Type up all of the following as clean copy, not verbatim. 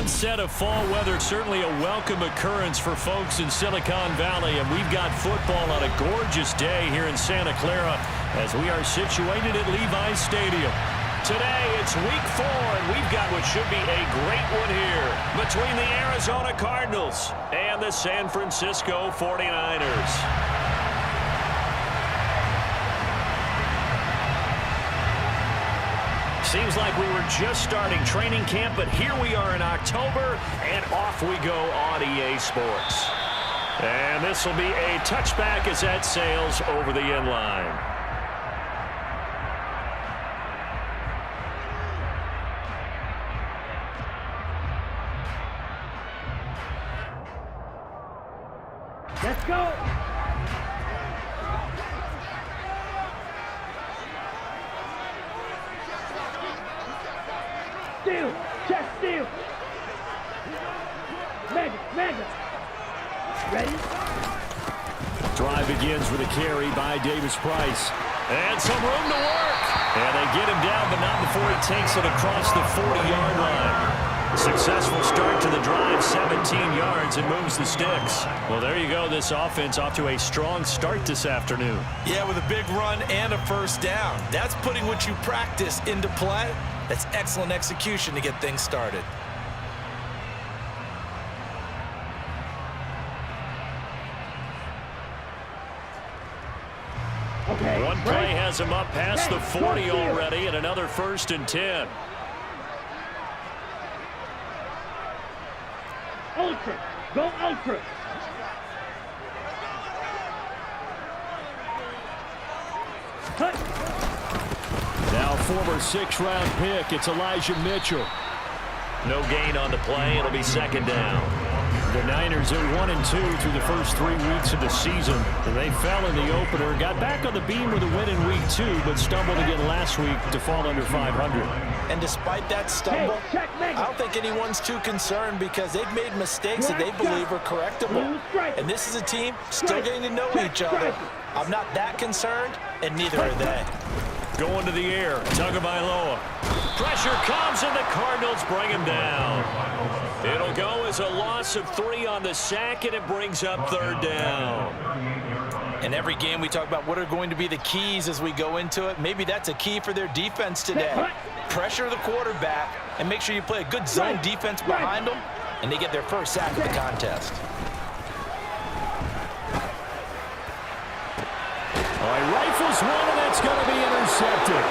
onset of fall weather, certainly a welcome occurrence for folks in Silicon Valley, and we've got football on a gorgeous day here in Santa Clara as we are situated at Levi's Stadium. Today, it's week 4, and we've got what should be a great one here between the Arizona Cardinals and the San Francisco 49ers. Seems like we were just starting training camp, but here we are in October, and off we go on EA Sports. And this will be a touchback as that sails over the end line. Let's go! Steal! Check steal! Mega! Ready? Drive begins with a carry by Davis Price. And some room to work. And they get him down, but not before he takes it across the 40-yard line. Successful start to the drive, 17 yards, and moves the sticks. Well, there you go. This offense off to a strong start this afternoon. Yeah, with a big run and a first down. That's putting what you practice into play. That's excellent execution to get things started. Okay. One play has him up past the 40 already, and another 1st and 10. Ultra! Go ultra! Cut! Now former 6th-round pick, it's Elijah Mitchell. No gain on the play. It'll be 2nd down. The Niners are 1-2 through the first 3 weeks of the season. They fell in the opener, got back on the beam with a win in week 2, but stumbled again last week to fall under 500. And despite that stumble, I don't think anyone's too concerned because they've made mistakes that they believe are correctable. And this is a team still getting to know each other. I'm not that concerned, and neither are they. Going to the air, Tagovailoa. Pressure comes, and the Cardinals bring him down. It'll go as a loss of 3 on the sack, and it brings up 3rd down. In every game, we talk about what are going to be the keys as we go into it. Maybe that's a key for their defense today. Pressure the quarterback, and make sure you play a good zone defense behind them, and they get their first sack of the contest. All right, rifles one, and that's going to be intercepted.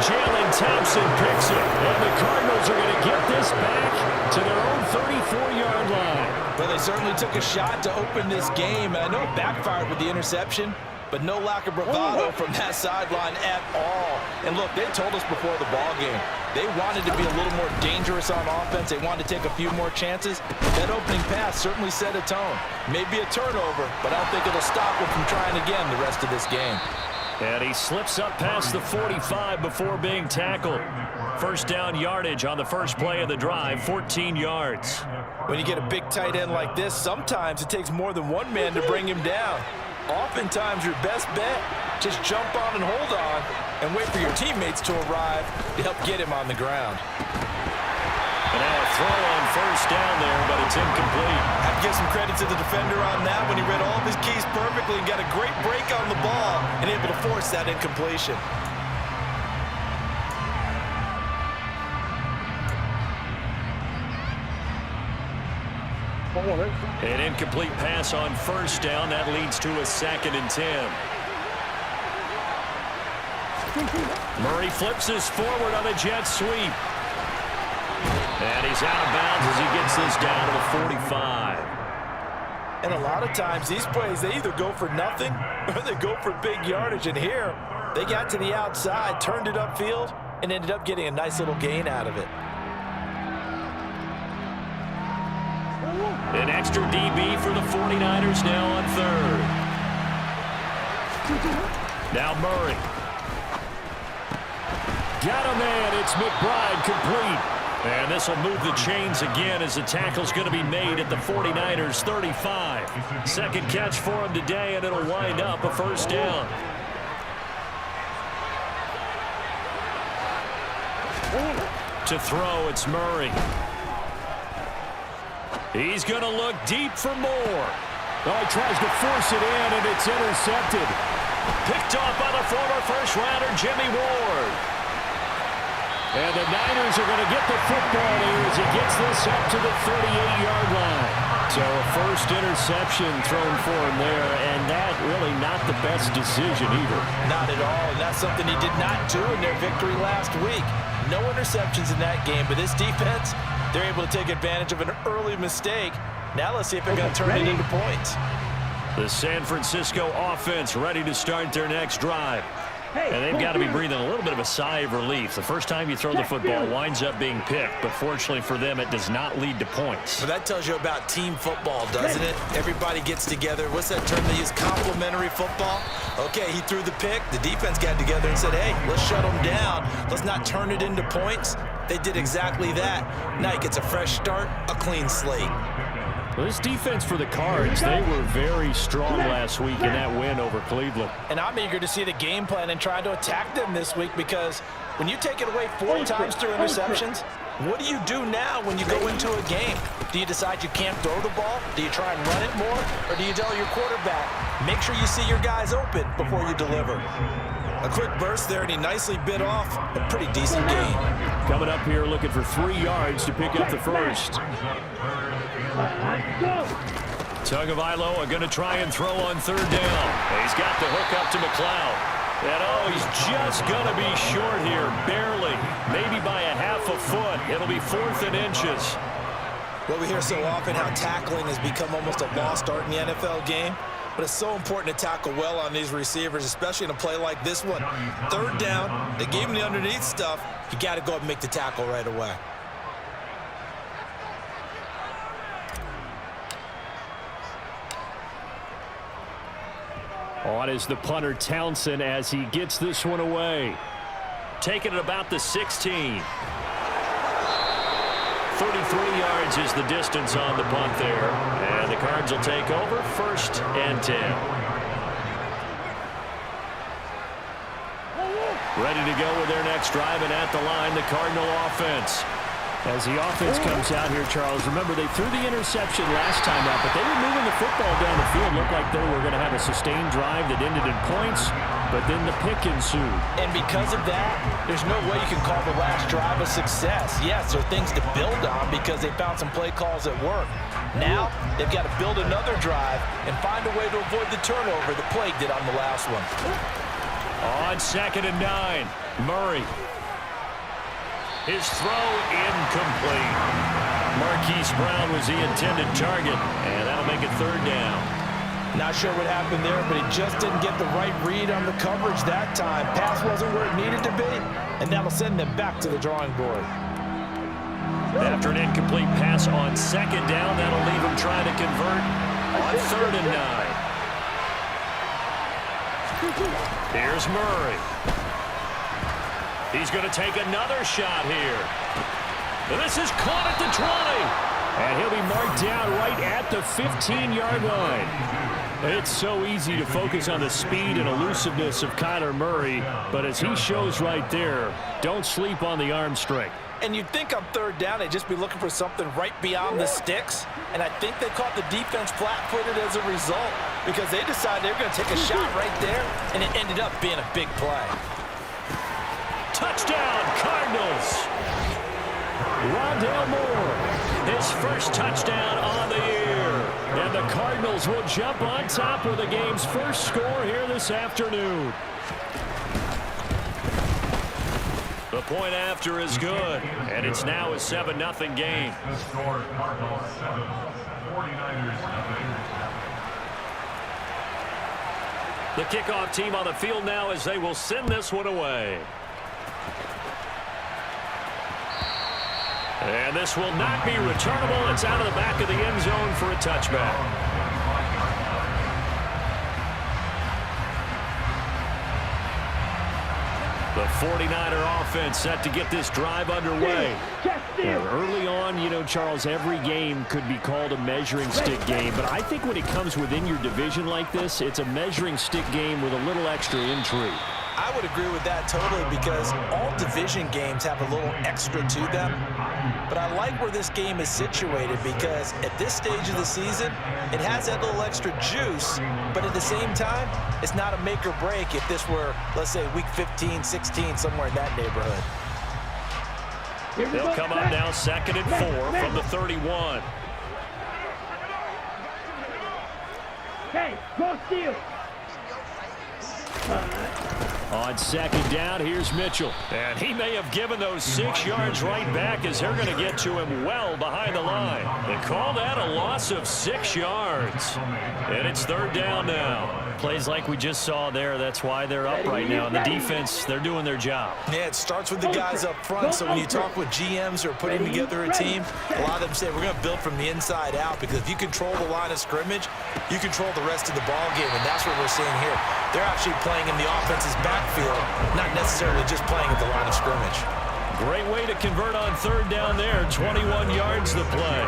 Jalen Thompson picks it, and the Cardinals are going to get this back to their own 34-yard line. Well, they certainly took a shot to open this game, and I know it backfired with the interception, but no lack of bravado from that sideline at all. And look, they told us before the ball game, they wanted to be a little more dangerous on offense. They wanted to take a few more chances. That opening pass certainly set a tone. Maybe a turnover, but I don't think it'll stop them from trying again the rest of this game. And he slips up past the 45 before being tackled. First down yardage on the first play of the drive, 14 yards. When you get a big tight end like this, sometimes it takes more than one man to bring him down. Oftentimes, your best bet, just jump on and hold on and wait for your teammates to arrive to help get him on the ground. And now a throw on first down there, but it's incomplete. I'd give some credit to the defender on that when he read all of his keys perfectly and got a great break on the ball and able to force that incompletion. An incomplete pass on first down. That leads to a 2nd and 10. Murray flips this forward on a jet sweep. And he's out of bounds as he gets this down to the 45. And a lot of times these plays, they either go for nothing or they go for big yardage. And here, they got to the outside, turned it upfield, and ended up getting a nice little gain out of it. An extra DB for the 49ers now on 3rd. Now Murray. Got a man. It's McBride complete. And this will move the chains again as the tackle's going to be made at the 49ers 35. Second catch for him today, and it'll wind up a first down. To throw, it's Murray. He's going to look deep for more. Oh, he tries to force it in, and it's intercepted. Picked off by the former first-rounder, Jimmy Ward. And the Niners are going to get the football here as he gets this up to the 38-yard line. So a first interception thrown for him there, and that really not the best decision either. Not at all, and that's something he did not do in their victory last week. No interceptions in that game, but this defense, they're able to take advantage of an early mistake. Now let's see if they're going to turn it into points. The San Francisco offense ready to start their next drive. And they've got to be breathing a little bit of a sigh of relief. The first time you throw the football winds up being picked, but fortunately for them, it does not lead to points. Well, that tells you about team football, doesn't it? Everybody gets together. What's that term they use? Complementary football? Okay, he threw the pick. The defense got together and said, hey, let's shut them down. Let's not turn it into points. They did exactly that. Now he gets a fresh start, a clean slate. Well, this defense for the Cards, they were very strong last week in that win over Cleveland. And I'm eager to see the game plan and try to attack them this week, because when you take it away 4 times through interceptions, what do you do now when you go into a game? Do you decide you can't throw the ball? Do you try and run it more? Or do you tell your quarterback, make sure you see your guys open before you deliver? A quick burst there, and he nicely bit off a pretty decent gain. Coming up here looking for 3 yards to pick up the first. Tagovailoa going to try and throw on 3rd down. He's got the hook up to McLeod. And oh, he's just going to be short here, barely, maybe by a half a foot. It'll be 4th and inches. Well, we hear so often how tackling has become almost a lost art in the NFL game. But it's so important to tackle well on these receivers, especially in a play like this one. 3rd down, they gave him the underneath stuff. You got to go up and make the tackle right away. On is the punter Townsend as he gets this one away. Taking it about the 16. 33 yards is the distance on the punt there. And the Cards will take over 1st and 10. Ready to go with their next drive, and at the line, the Cardinal offense. As the offense comes out here, Charles, remember they threw the interception last time out, but they were moving the football down the field. Looked like they were going to have a sustained drive that ended in points, but then the pick ensued. And because of that, there's no way you can call the last drive a success. Yes, there are things to build on because they found some play calls that work. Now, they've got to build another drive and find a way to avoid the turnover the Plague did on the last one. On 2nd and 9, Murray. His throw incomplete. Marquise Brown was the intended target, and that'll make it 3rd down. Not sure what happened there, but he just didn't get the right read on the coverage that time. Pass wasn't where it needed to be, and that'll send them back to the drawing board. After an incomplete pass on 2nd down, that'll leave him trying to convert on 3rd and 9. Here's Murray. He's going to take another shot here. This is caught at the 20. And he'll be marked down right at the 15-yard line. It's so easy to focus on the speed and elusiveness of Kyler Murray, but as he shows right there, don't sleep on the arm strength. And you'd think on 3rd down, they'd just be looking for something right beyond the sticks. And I think they caught the defense flat-footed as a result, because they decided they were going to take a shot right there, and it ended up being a big play. Touchdown, Cardinals. Rondale Moore, his first touchdown on the year. And the Cardinals will jump on top with the game's first score here this afternoon. The point after is good, and it's now a 7-0 game. The score, Cardinals 7, 49ers nothing. The kickoff team on the field now as they will send this one away. And this will not be returnable. It's out of the back of the end zone for a touchback. The 49er offense set to get this drive underway. Now, early on, you know, Charles, every game could be called a measuring stick game. But I think when it comes within your division like this, it's a measuring stick game with a little extra intrigue. I would agree with that totally because all division games have a little extra to them. But I like where this game is situated because at this stage of the season, it has that little extra juice, but at the same time, it's not a make or break if this were, let's say, week 15, 16, somewhere in that neighborhood. They'll come up now 2nd and 4 from the 31. Hey, go steal. On 2nd down, here's Mitchell. And he may have given those 6 yards right back as they're going to get to him well behind the line. They call that a loss of 6 yards. And it's 3rd down now. Plays like we just saw there. That's why they're up right now. And the defense, they're doing their job. Yeah, it starts with the guys up front. So when you talk with GMs who are putting together a team, a lot of them say we're going to build from the inside out because if you control the line of scrimmage, you control the rest of the ball game. And that's what we're seeing here. They're actually playing in the offense's backfield, not necessarily just playing at the line of scrimmage. Great way to convert on 3rd down there. 21 yards the play.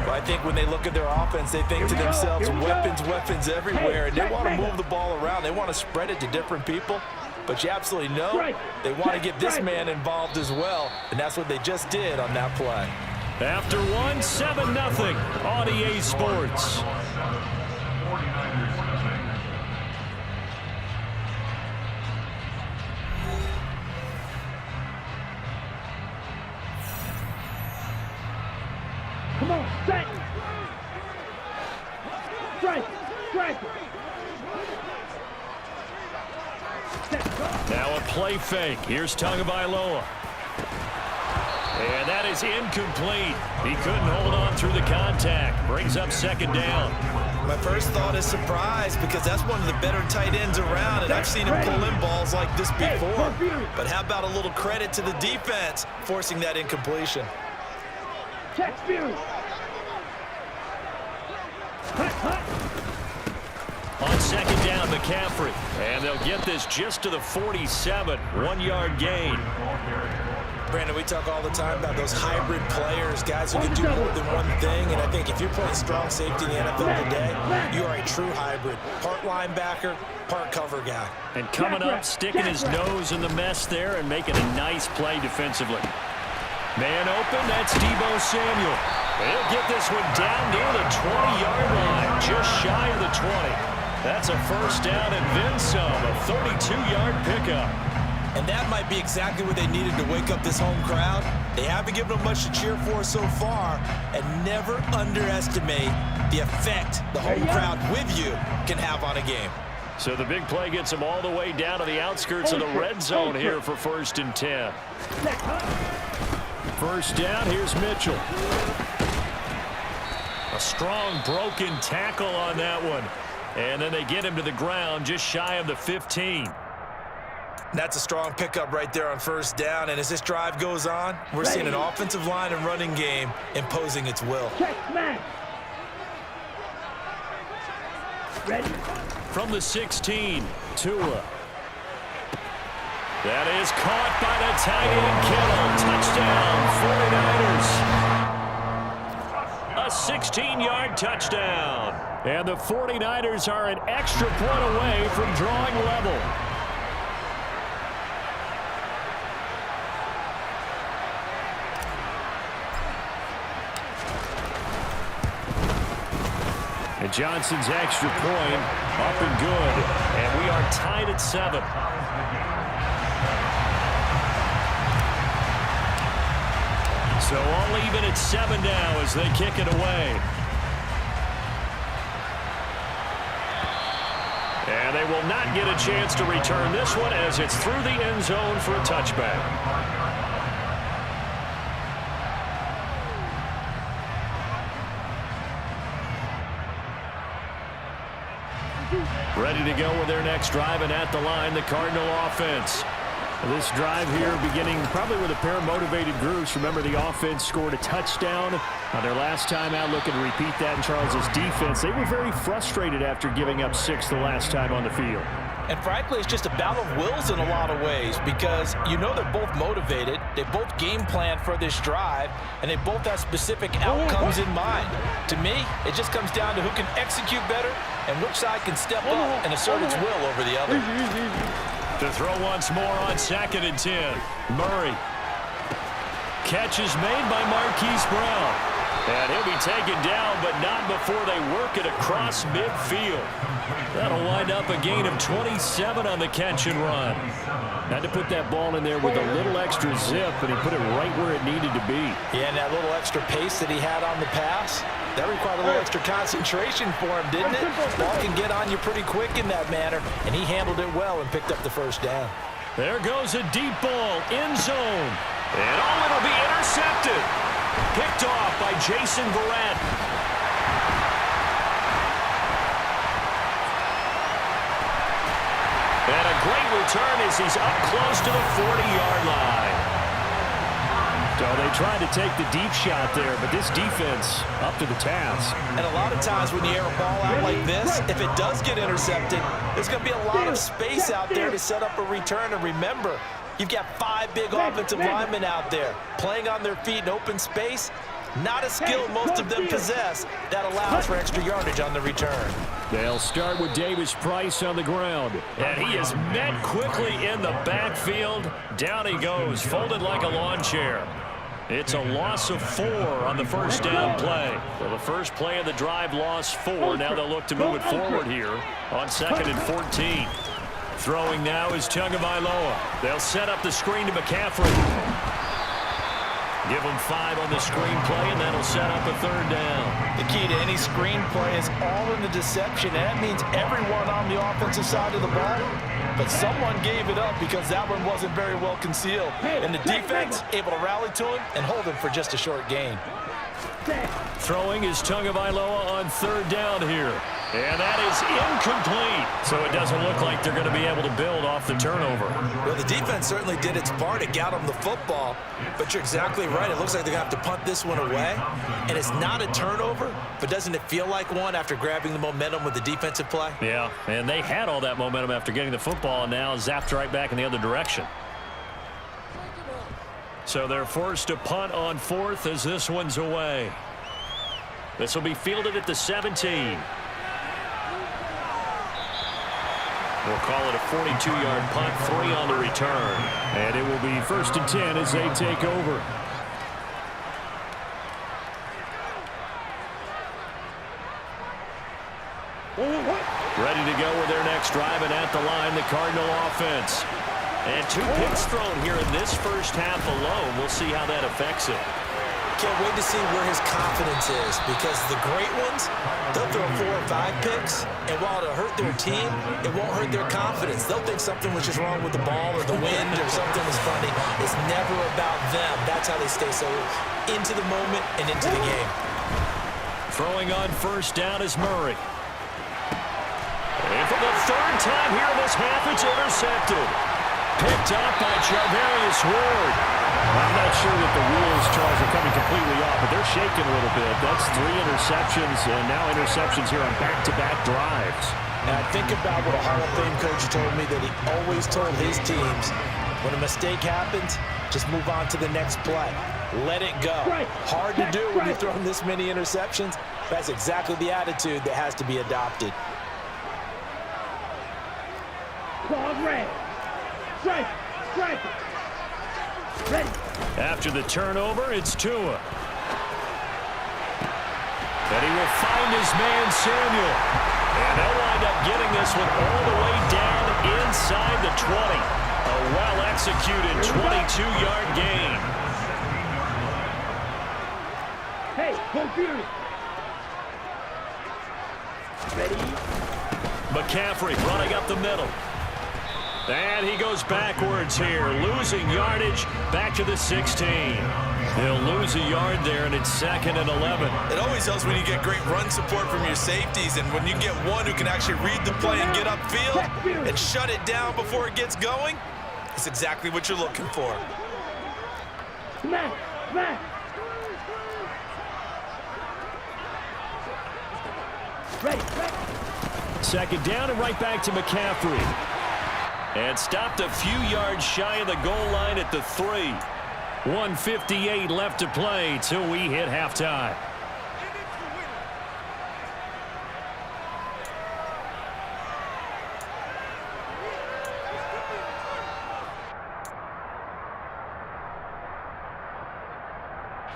Well, I think when they look at their offense, they think to themselves, weapons everywhere, and they want to move the ball around. They want to spread it to different people, but you absolutely know they want to get this man involved as well, and that's what they just did on that play. After 1, 7-0 on EA Sports. 49ers nothing. Come on, strike. Strike. Now a play fake. Here's Tagovailoa. And that is incomplete. He couldn't hold on through the contact. Brings up 2nd down. My first thought is surprise because that's one of the better tight ends around, and I've seen him pull in balls like this before. But how about a little credit to the defense forcing that incompletion? Check Fury. On 2nd down, McCaffrey. And they'll get this just to the 47. 1-yard gain. Brandon, we talk all the time about those hybrid players, guys who can do more than one thing. And I think if you're playing strong safety in the NFL today, you are a true hybrid. Part linebacker, part cover guy. And coming up, sticking his nose in the mess there and making a nice play defensively. Man open, that's Deebo Samuel. He'll get this one down near the 20-yard line, just shy of the 20. That's a 1st down and then some, a 32-yard pickup. And that might be exactly what they needed to wake up this home crowd. They haven't given them much to cheer for so far, and never underestimate the effect the home crowd with you can have on a game. So the big play gets them all the way down to the outskirts of the red zone here for 1st and 10. 1st down, here's Mitchell. A strong broken tackle on that one. And then they get him to the ground just shy of the 15. That's a strong pickup right there on 1st down. And as this drive goes on, we're seeing an offensive line and running game imposing its will. Check smash. Ready? From the 16, Tua. That is caught by the tight end. Kittle. Touchdown, 49ers. A 16-yard touchdown. And the 49ers are an extra point away from drawing level. And Johnson's extra point up and good. And we are tied at 7. So all even at 7 now as they kick it away. And they will not get a chance to return this one as it's through the end zone for a touchback. Ready to go with their next drive, and at the line, the Cardinal offense. This drive here beginning probably with a pair of motivated groups. Remember, the offense scored a touchdown on their last time out, looking to repeat that in Charles's defense. They were very frustrated after giving up 6 the last time on the field. And frankly, it's just a battle of wills in a lot of ways because you know they're both motivated, they both game plan for this drive, and they both have specific outcomes in mind. To me, it just comes down to who can execute better and which side can step up and assert its will over the other. To throw once more on 2nd and 10. Murray. Catch is made by Marquise Brown. And he'll be taken down, but not before they work it across midfield. That'll wind up a gain of 27 on the catch and run. Had to put that ball in there with a little extra zip, and he put it right where it needed to be. Yeah, and that little extra pace that he had on the pass, that required a little extra concentration for him, didn't it? Ball can get on you pretty quick in that manner, and he handled it well and picked up the first down. There goes a deep ball, end zone. And it'll be intercepted. Picked off by Jason Verrett. And a great return as he's up close to the 40-yard line. So they tried to take the deep shot there, but this defense up to the task. And a lot of times when you air a ball out like this, if it does get intercepted, there's going to be a lot of space out there to set up a return. And remember, you've got 5 big offensive linemen out there playing on their feet in open space. Not a skill most of them possess that allows for extra yardage on the return. They'll start with Davis Price on the ground. And he is met quickly in the backfield. Down he goes, folded like a lawn chair. It's a loss of 4 on the first down play. So the first play of the drive lost 4. Now they'll look to move it forward here on 2nd and 14. Throwing now is Tagovailoa. They'll set up the screen to McCaffrey. Give him 5 on the screen play, and that'll set up a 3rd down. The key to any screen play is all in the deception, and that means everyone on the offensive side of the ball. But someone gave it up because that one wasn't very well concealed. And the defense able to rally to him and hold him for just a short gain. Throwing is Tagovailoa on 3rd down here. And that is incomplete. So it doesn't look like they're going to be able to build off the turnover. Well, the defense certainly did its part. It got them the football. But you're exactly right. It looks like they're going to have to punt this one away. And it's not a turnover, but doesn't it feel like one after grabbing the momentum with the defensive play? Yeah, and they had all that momentum after getting the football, and now zapped right back in the other direction. So they're forced to punt on 4th as this one's away. This will be fielded at the 17. We'll call it a 42-yard punt, 3 on the return. And it will be 1st and 10 as they take over. Ready to go with their next drive, and at the line, the Cardinal offense. And 2 picks thrown here in this first half alone. We'll see how that affects it. Can't wait to see where his confidence is, because the great ones, they'll throw 4 or 5 picks, and while it'll hurt their team, it won't hurt their confidence. They'll think something was just wrong with the ball or the wind or something was funny. It's never about them. That's how they stay so into the moment and into the game. Throwing on 1st down is Murray. And for the 3rd time here in this half, it's intercepted. Picked up by Charvarius Ward. I'm not sure that the wheels, Charles, are coming completely off, but they're shaking a little bit. That's 3 interceptions, and now interceptions here on back-to-back drives. Now, think about what a Hall of Fame coach told me, that he always told his teams, when a mistake happens, just move on to the next play. Let it go. Hard to do when you're throwing this many interceptions. That's exactly the attitude that has to be adopted. Ball red. Strike. Strike. Ready. After the turnover, it's Tua. And he will find his man, Samuel. And they'll wind up getting this one all the way down inside the 20. A well-executed 22-yard gain. Hey, computer. Ready. McCaffrey running up the middle. And he goes backwards here, losing yardage back to the 16. He'll lose a yard there, and it's 2nd and 11. It always helps when you get great run support from your safeties, and when you get one who can actually read the play and get upfield and shut it down before it gets going, it's exactly what you're looking for. Smash. Smash. Ready. Ready. 2nd down and right back to McCaffrey. And stopped a few yards shy of the goal line at the 3. 1:58 left to play till we hit halftime.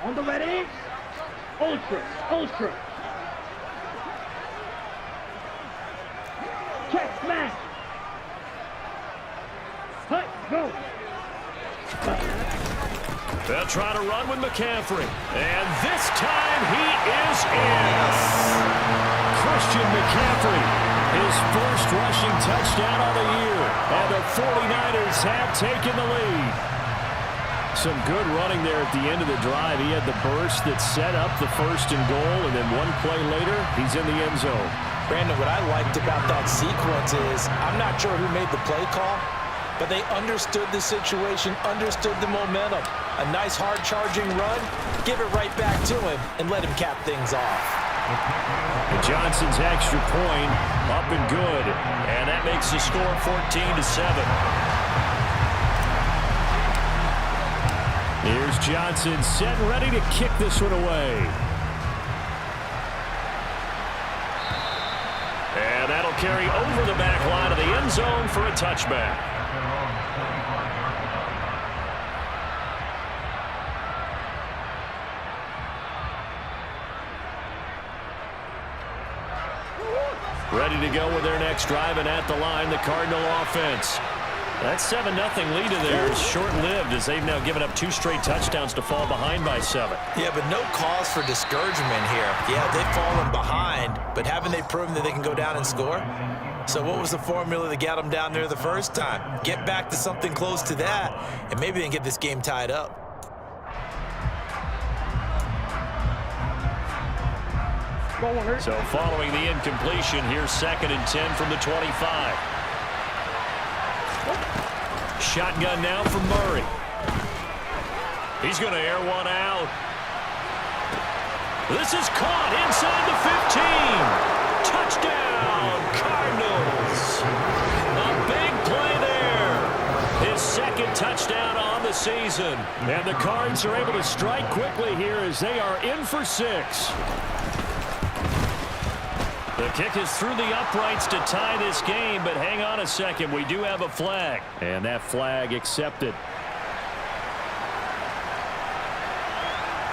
On the ready. Ultra, ultra. Check, smash. Hut, go. They'll try to run with McCaffrey. And this time he is in. Christian McCaffrey, his first rushing touchdown of the year. And the 49ers have taken the lead. Some good running there at the end of the drive. He had the burst that set up the 1st and goal, and then one play later, he's in the end zone. Brandon, what I liked about that sequence is I'm not sure who made the play call, but they understood the situation, understood the momentum. A nice hard charging run, give it right back to him, and let him cap things off. And Johnson's extra point up and good, and that makes the score 14-7. Here's Johnson set and ready to kick this one away. And that'll carry over the back line of the end zone for a touchback. Ready to go with their next drive, and at the line, the Cardinal offense. That 7-0 lead of theirs short-lived as they've now given up 2 straight touchdowns to fall behind by 7. Yeah, but no cause for discouragement here. Yeah, they've fallen behind, but haven't they proven that they can go down and score? So what was the formula that got them down there the first time? Get back to something close to that, and maybe they can get this game tied up. So following the incompletion, here's 2nd and 10 from the 25. Shotgun now from Murray. He's going to air one out. This is caught inside the 15. Touchdown, Cardinals. A big play there. His 2nd touchdown on the season. And the Cards are able to strike quickly here as they are in for 6. The kick is through the uprights to tie this game, but hang on a second. We do have a flag. And that flag accepted.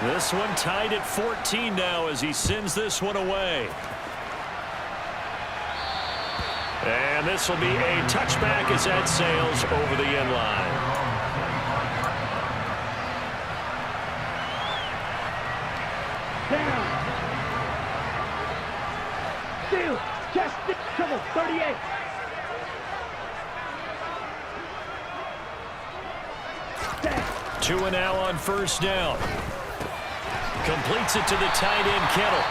This one tied at 14 now as he sends this one away. And this will be a touchback as that sails over the end line. Down. Steal. Chest. Trouble. 38. Down. 2 and now on 1st down. Completes it to the tight end, Kittle.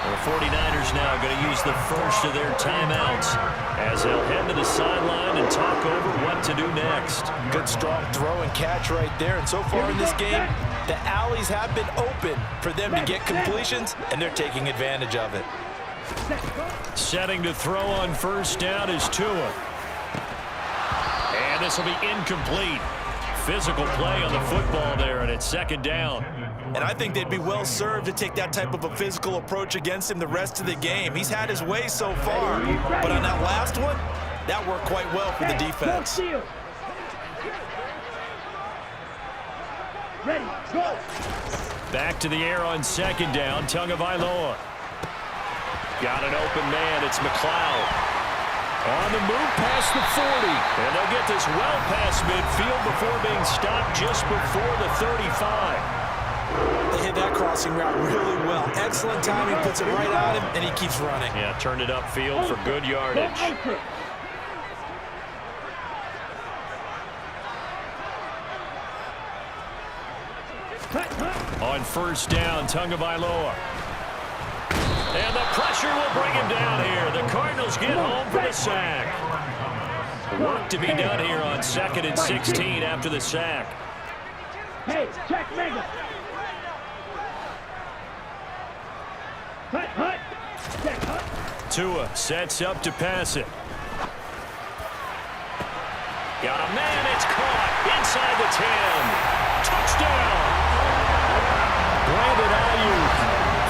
The 49ers now going to use the first of their timeouts as they'll head to the sideline and talk over what to do next. Good strong throw and catch right there. And so far in this game, the alleys have been open for them to get completions, and they're taking advantage of it. Setting to throw on 1st down is Tua. And this will be incomplete. Physical play on the football there, and it's 2nd down. And I think they'd be well served to take that type of a physical approach against him the rest of the game. He's had his way so far, but on that last one, that worked quite well for the defense. Ready, go. Back to the air on 2nd down, Tagovailoa. Got an open man, it's McLeod. On the move past the 40. And they'll get this well past midfield before being stopped just before the 35. They hit that crossing route really well. Excellent timing, puts it right on him, and he keeps running. Yeah, turned it upfield for good yardage. On 1st down, Tagovailoa. And the pressure will bring him down here. The Cardinals get home for the sack. Work to be done here on 2nd and 16 after the sack. Hey, check mega. Hut, hut. Check, hut. Tua sets up to pass it. Got a man, it's caught inside the 10. Touchdown. Brandon Ayuk,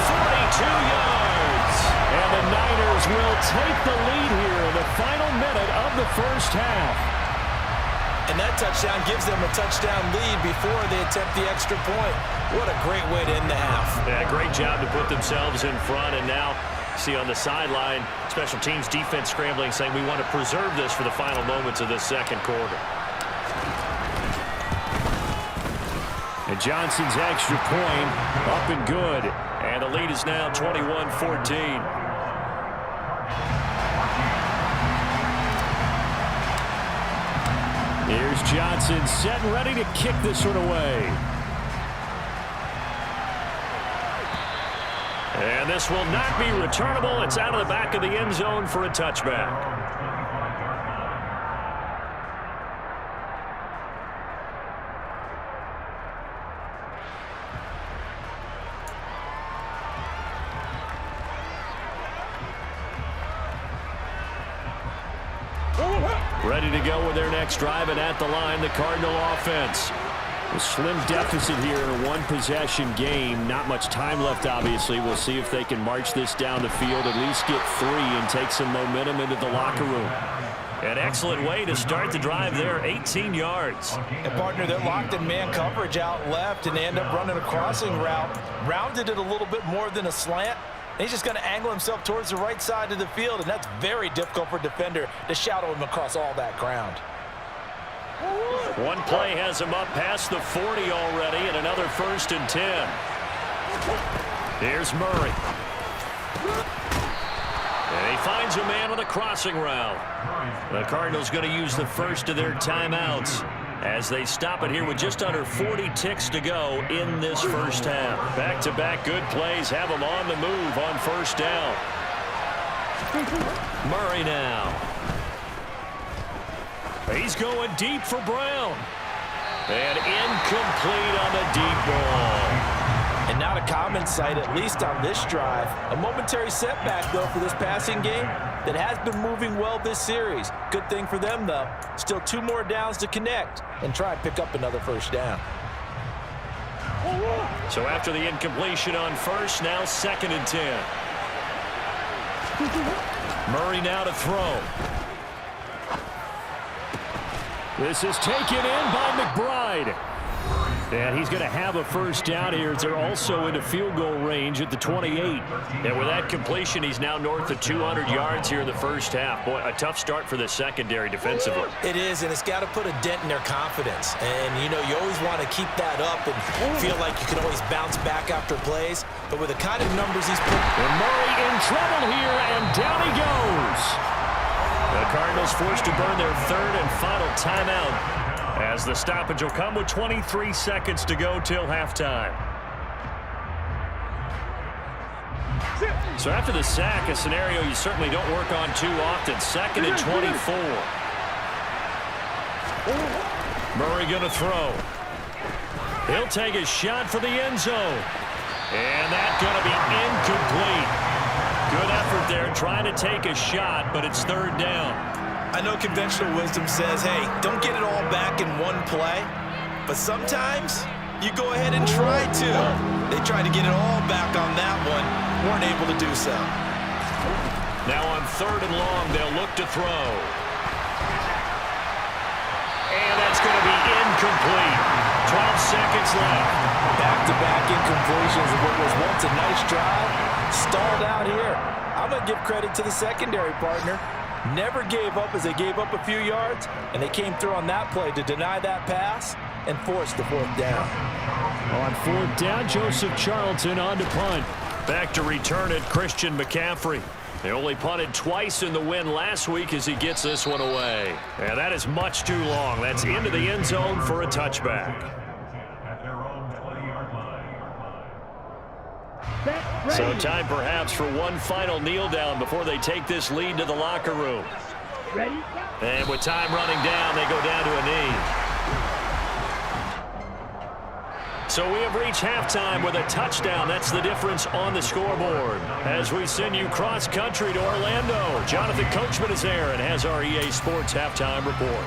42 yards. And the Niners will take the lead here in the final minute of the 1st half. And that touchdown gives them a touchdown lead before they attempt the extra point. What a great way to end the half. Yeah, great job to put themselves in front. And now, see on the sideline, special teams defense scrambling, saying we want to preserve this for the final moments of this second quarter. And Johnson's extra point up and good. And the lead is now 21-14. Here's Johnson set and ready to kick this one away. And this will not be returnable. It's out of the back of the end zone for a touchback. Ready to go with their next drive, and at the line, the Cardinal offense. A slim deficit here in a one-possession game. Not much time left, obviously. We'll see if they can march this down the field, at least get 3 and take some momentum into the locker room. An excellent way to start the drive there, 18 yards. And partner, they're locked in man coverage out left, and they end up running a crossing route. Rounded it a little bit more than a slant. He's just going to angle himself towards the right side of the field, and that's very difficult for a defender to shadow him across all that ground. One play has him up past the 40 already, and another 1st and 10. Here's Murray. And he finds a man on the crossing route. The Cardinals going to use the first of their timeouts as they stop it here with just under 40 ticks to go in this first half. Back-to-back good plays have them on the move on 1st down. Murray now. He's going deep for Brown. And incomplete on the deep ball. And not a common sight, at least on this drive. A momentary setback, though, for this passing game that has been moving well this series. Good thing for them, though. Still 2 more downs to connect and try and pick up another 1st down. So after the incompletion on 1st, now 2nd and 10. Murray now to throw. This is taken in by McBride. And he's going to have a 1st down here as they're also into field goal range at the 28. And with that completion, he's now north of 200 yards here in the first half. Boy, a tough start for the secondary defensively. It is, and it's got to put a dent in their confidence. And, you know, you always want to keep that up and feel like you can always bounce back after plays. But with the kind of numbers he's put... And Murray in trouble here, and down he goes. The Cardinals forced to burn their 3rd and final timeout, as the stoppage will come with 23 seconds to go till halftime. So after the sack, a scenario you certainly don't work on too often. 2nd and 24. Murray going to throw. He'll take a shot for the end zone. And that's going to be incomplete. Good effort there trying to take a shot, but it's 3rd down. I know conventional wisdom says, hey, don't get it all back in one play. But sometimes you go ahead and try to. They tried to get it all back on that one. Weren't able to do so. Now on 3rd and long, they'll look to throw. And that's going to be incomplete. 12 seconds left. Back-to-back incompletions of what was once a nice drive. Stalled out here. I'm going to give credit to the secondary partner. Never gave up as they gave up a few yards, and they came through on that play to deny that pass and force the 4th down. On 4th down, Joseph Charlton on to punt. Back to return it, Christian McCaffrey. They only punted twice in the win last week as he gets this one away. And that is much too long. That's into the end zone for a touchback. So time perhaps for one final kneel down before they take this lead to the locker room. Ready? And with time running down, they go down to a knee. So we have reached halftime with a touchdown. That's the difference on the scoreboard. As we send you cross country to Orlando, Jonathan Coachman is there and has our EA Sports halftime report.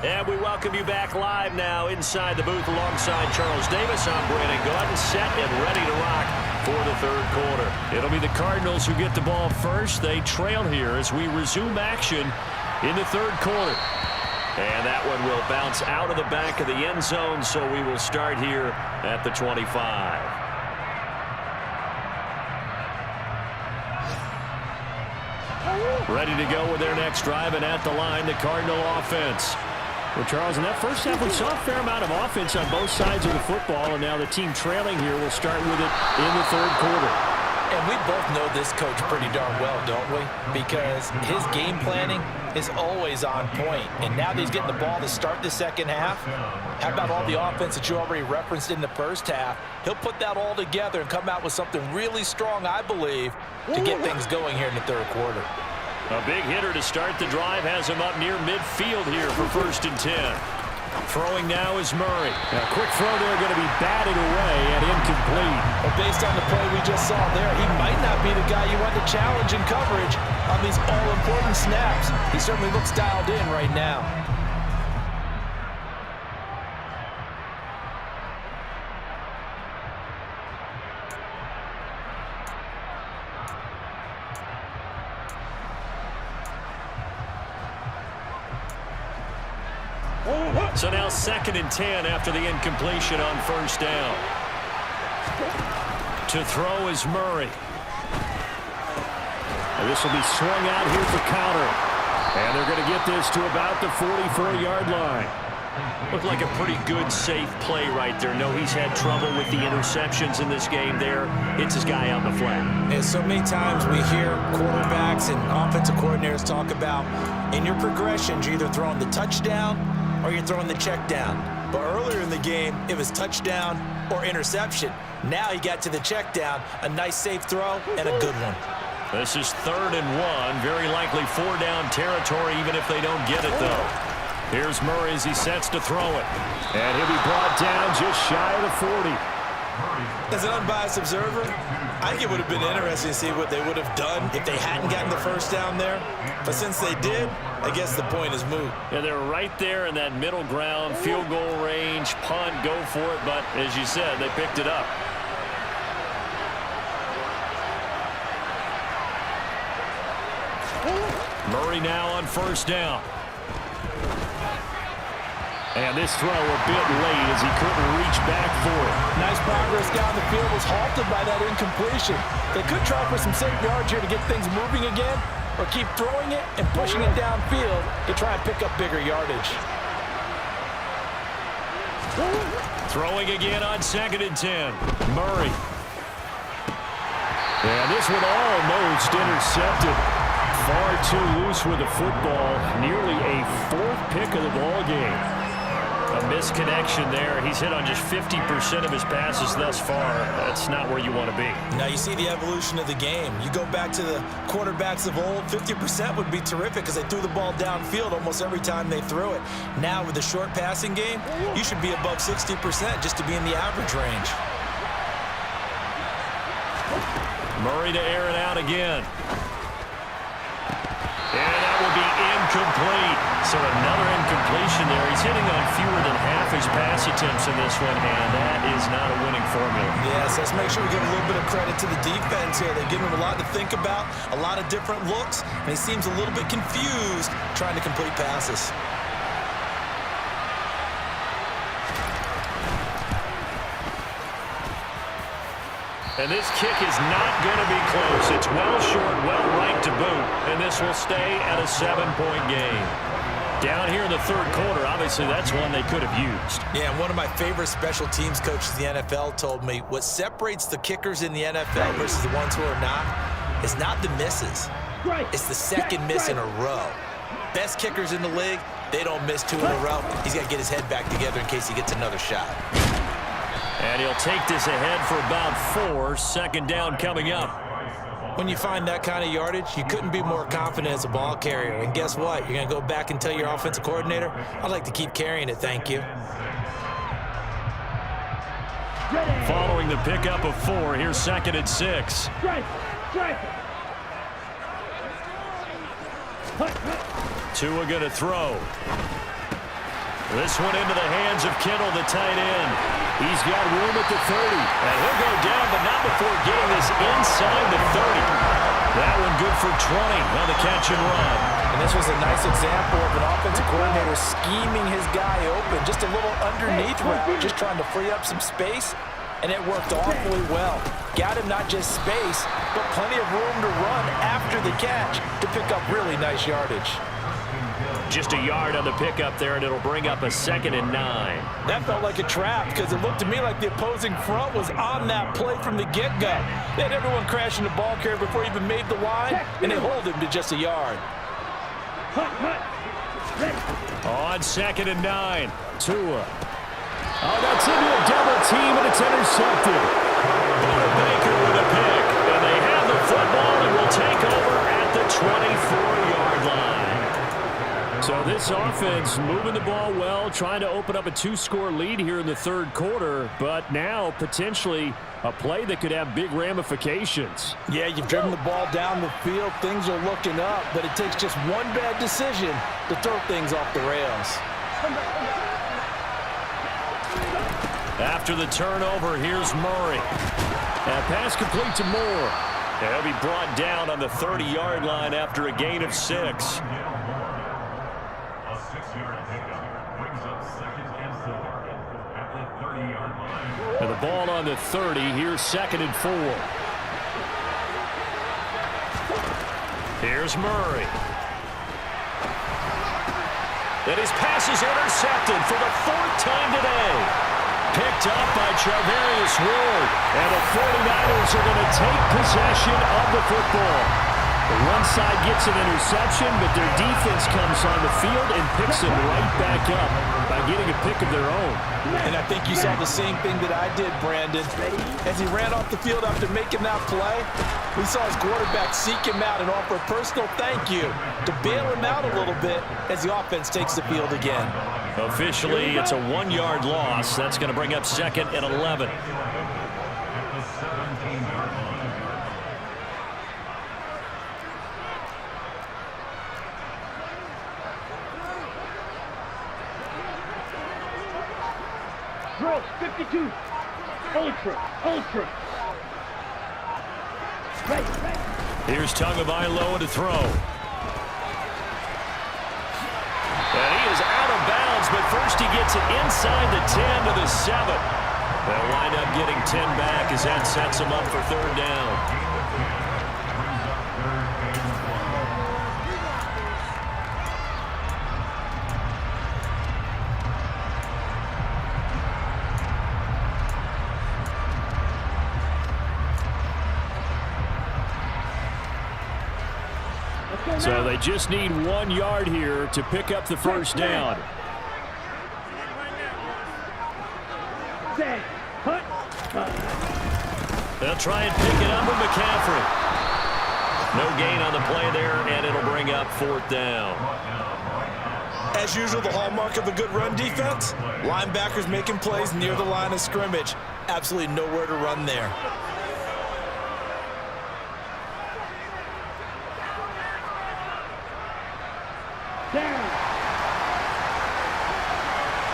And we welcome welcome you back live now inside the booth alongside Charles Davis. I'm Brandon Gaudin, set and ready to rock for the third quarter. It'll be the Cardinals who get the ball first. They trail here as we resume action in the third quarter. And that one will bounce out of the back of the end zone, so we will start here at the 25. Ready to go with their next drive, and at the line, the Cardinal offense. Well, Charles, in that first half, we saw a fair amount of offense on both sides of the football, and now the team trailing here will start with it in the third quarter. And we both know this coach pretty darn well, don't we? Because his game planning is always on point. And now that he's getting the ball to start the second half, how about all the offense that you already referenced in the first half? He'll put that all together and come out with something really strong, I believe, to get things going here in the third quarter. A big hitter to start the drive has him up near midfield here for 1st and 10. Throwing now is Murray. Now, quick throw there, going to be batted away and incomplete. Well, based on the play we just saw there, he might not be the guy you want to challenge in coverage on these all-important snaps. He certainly looks dialed in right now. So now 2nd and 10 after the incompletion on 1st down. To throw is Murray. And this will be swung out here for counter. And they're going to get this to about the 44-yard line. Looked like a pretty good, safe play right there. No, he's had trouble with the interceptions in this game there. Hits his guy on the flat. And so many times we hear quarterbacks and offensive coordinators talk about in your progressions, you're either throwing the touchdown or you're throwing the check down. But earlier in the game, it was touchdown or interception. Now he got to the check down, a nice safe throw, and a good one. This is 3rd and 1, very likely 4-down territory, even if they don't get it, though. Here's Murray as he sets to throw it. And he'll be brought down just shy of the 40. As an unbiased observer, I think it would have been interesting to see what they would have done if they hadn't gotten the 1st down there. But since they did, I guess the point is moot. Yeah, they're right there in that middle ground, field goal range, punt, go for it. But as you said, they picked it up. Murray now on 1st down. And this throw a bit late as he couldn't reach back for it. Nice progress down the field, was halted by that incompletion. They could try for some safe yards here to get things moving again, or keep throwing it and pushing it downfield to try and pick up bigger yardage. Throwing again on 2nd and 10. Murray. And this one almost intercepted. Far too loose with the football. Nearly a 4th pick of the ball game. A misconnection there. He's hit on just 50% of his passes thus far. That's not where you want to be. Now you see the evolution of the game. You go back to the quarterbacks of old, 50% would be terrific because they threw the ball downfield almost every time they threw it. Now with the short passing game, you should be above 60% just to be in the average range. Murray to air it out again. And that will be incomplete. So another incompletion there. He's hitting on fewer than half his pass attempts in this one, and that is not a winning formula. Yes, let's make sure we give a little bit of credit to the defense here. They give him a lot to think about, a lot of different looks, and he seems a little bit confused trying to complete passes. And this kick is not going to be close. It's well short, well right to boot, and this will stay at a 7-point game. Down here in the third quarter, obviously that's one they could have used. Yeah, and one of my favorite special teams coaches in the NFL told me what separates the kickers in the NFL versus the ones who are not is not the misses. It's the second miss in a row. Best kickers in the league, they don't miss 2 in a row. He's got to get his head back together in case he gets another shot. And he'll take this ahead for about 4. 2nd down coming up. When you find that kind of yardage, you couldn't be more confident as a ball carrier. And guess what? You're going to go back and tell your offensive coordinator, I'd like to keep carrying it, thank you. Following the pickup of 4, here's 2nd and 6. Tua going to throw. This one into the hands of Kittle, the tight end. He's got room at the 30. And he'll go down, but not before getting this inside the 30. That one good for 20 on the catch and run. And this was a nice example of an offensive coordinator scheming his guy open. Just a little underneath route, just trying to free up some space. And it worked awfully well. Got him not just space, but plenty of room to run after the catch to pick up really nice yardage. Just a yard on the pickup there, and it'll bring up a 2nd and 9. That felt like a trap because it looked to me like the opposing front was on that play from the get-go. They had everyone crashing the ball carrier before he even made the line, and they hold him to just a yard. On 2nd and 9, Tua. Oh, that's into a double team, and it's intercepted. Baker with a pick, and they have the football and will take over at the 24-yard line. So this offense moving the ball well, trying to open up a 2-score lead here in the 3rd quarter, but now potentially a play that could have big ramifications. Yeah, you've driven the ball down the field. Things are looking up, but it takes just one bad decision to throw things off the rails. After the turnover, here's Murray. And pass complete to Moore. He'll be brought down on the 30-yard line after a gain of 6. A 6-yard pickup brings up 2nd and 4 at the 30-yard line. And the ball on the 30. Here's 2nd and 4. Here's Murray. And his pass is intercepted for the 4th time today. Picked up by Charvarius Ward. And the 49ers are going to take possession of the football. The one side gets an interception, but their defense comes on the field and picks it right back up by getting a pick of their own. And I think you saw the same thing that I did, Brandon. As he ran off the field after making that play, we saw his quarterback seek him out and offer a personal thank you to bail him out a little bit as the offense takes the field again. Officially, it's a 1-yard loss. That's going to bring up 2nd and 11. Gross, 52. Ultra. Right. Here's Tagovailoa to throw. And he is out of bounds, but first he gets it inside the 10 to the 7. They'll wind up getting 10 back as that sets him up for 3rd down. So they just need 1 yard here to pick up the 1st down. They'll try and pick it up with McCaffrey. No gain on the play there, and it'll bring up 4th down. As usual, the hallmark of a good run defense, linebackers making plays near the line of scrimmage. Absolutely nowhere to run there. Down.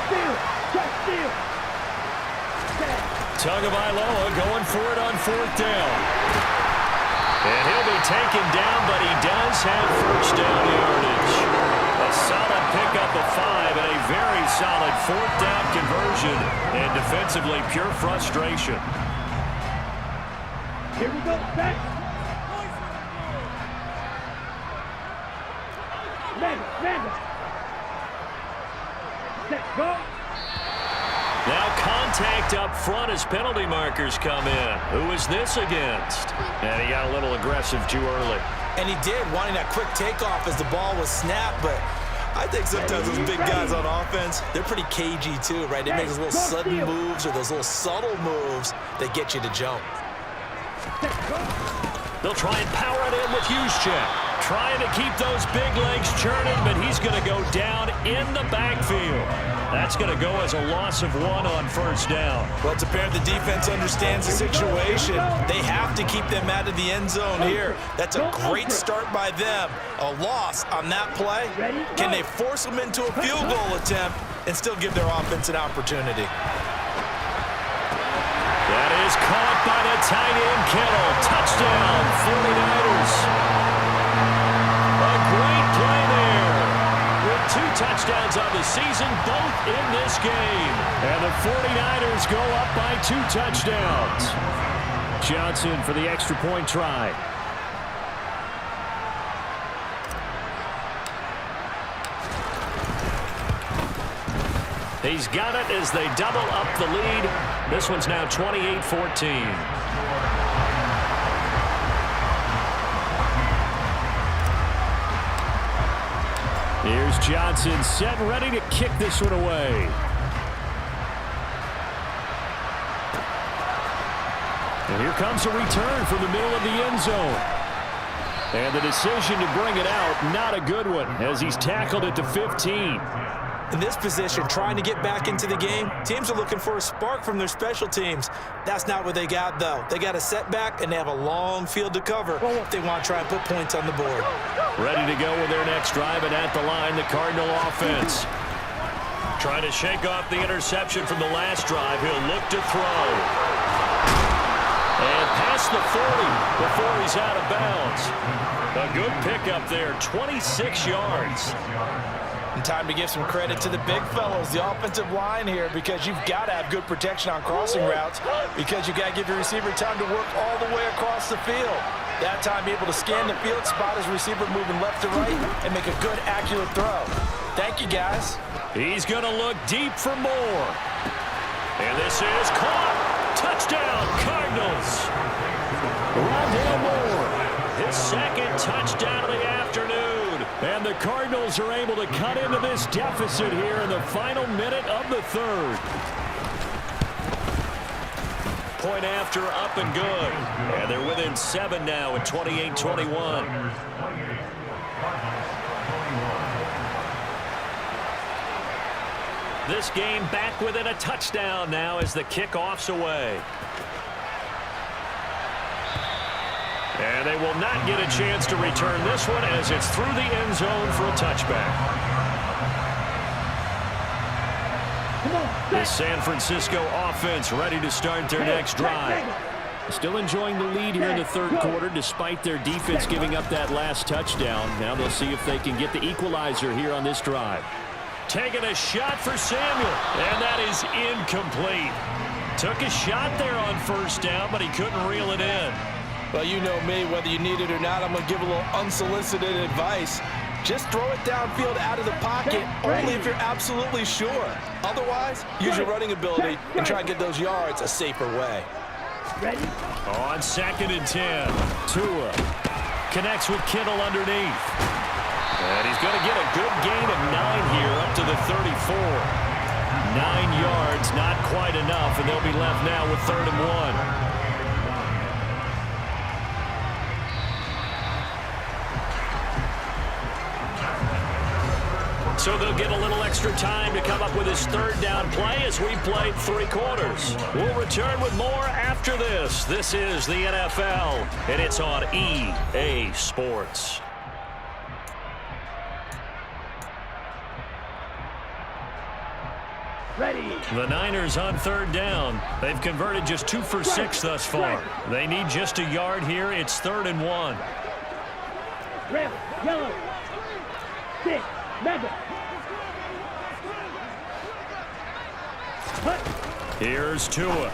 Steal. Tagovailoa going for it on 4th down. And he'll be taken down, but he does have 1st down yardage. A solid pickup of 5 and a very solid 4th down conversion. And defensively, pure frustration. Here we go. Back. Mega. Set. Go. Now contact up front as penalty markers come in. Who is this against? And he got a little aggressive too early. And he did, wanting that quick takeoff as the ball was snapped, but I think sometimes those big guys on offense, they're pretty cagey too, right? They make those little sudden moves or those little subtle moves that get you to jump. They'll try and power it in with Juszczyk. Trying to keep those big legs churning, but he's going to go down in the backfield. That's going to go as a loss of 1 on 1st down. Well, it's apparent the defense understands the situation. They have to keep them out of the end zone here. That's a great start by them. A loss on that play. Can they force them into a field goal attempt? and still give their offense an opportunity. That is caught by the tight end, Kittle. Touchdown, 49ers. A great play there. With 2 touchdowns on the season, both in this game. And the 49ers go up by 2 touchdowns. Johnson for the extra point try. He's got it as they double up the lead. This one's now 28-14. Here's Johnson set and ready to kick this one away. And here comes a return from the middle of the end zone. And the decision to bring it out, not a good one, as he's tackled at the 15. In this position, trying to get back into the game, teams are looking for a spark from their special teams. That's not what they got, though. They got a setback, and they have a long field to cover if they want to try and put points on the board. Ready to go with their next drive, and at the line, the Cardinal offense. Trying to shake off the interception from the last drive. He'll look to throw. And past the 40 before he's out of bounds. A good pickup there, 26 yards. And time to give some credit to the big fellows, the offensive line here, because you've got to have good protection on crossing routes, because you've got to give your receiver time to work all the way across the field. That time, be able to scan the field, spot his receiver moving left to right, and make a good, accurate throw. Thank you, guys. He's going to look deep for more. And this is caught. Touchdown, Cardinals. Rondale Moore, his second touchdown of the afternoon. And the Cardinals are able to cut into this deficit here in the final minute of the third. Point after, up and good. And they're within 7 now at 28-21. This game back within a touchdown now as the kickoff's away. And they will not get a chance to return this one as it's through the end zone for a touchback. The San Francisco offense ready to start their next drive. Still enjoying the lead here in the third quarter despite their defense giving up that last touchdown. Now they'll see if they can get the equalizer here on this drive. Taking a shot for Samuel, and that is incomplete. Took a shot there on first down, but he couldn't reel it in. Well, you know me, whether you need it or not, I'm going to give a little unsolicited advice. Just throw it downfield out of the pocket, only if you're absolutely sure. Otherwise, use your running ability and try and get those yards a safer way. Ready? On 2nd and 10, Tua connects with Kittle underneath. And he's going to get a good gain of 9 here up to the 34. 9 yards, not quite enough, and they'll be left now with 3rd and 1. So they'll get a little extra time to come up with his 3rd down play as we played 3 quarters. We'll return with more after this. This is the NFL, and it's on EA Sports. Ready. The Niners on 3rd down. They've converted just 2 for 6 thus far. They need just a yard here. It's 3rd and 1. Red, yellow, 6, Madden. Here's Tua.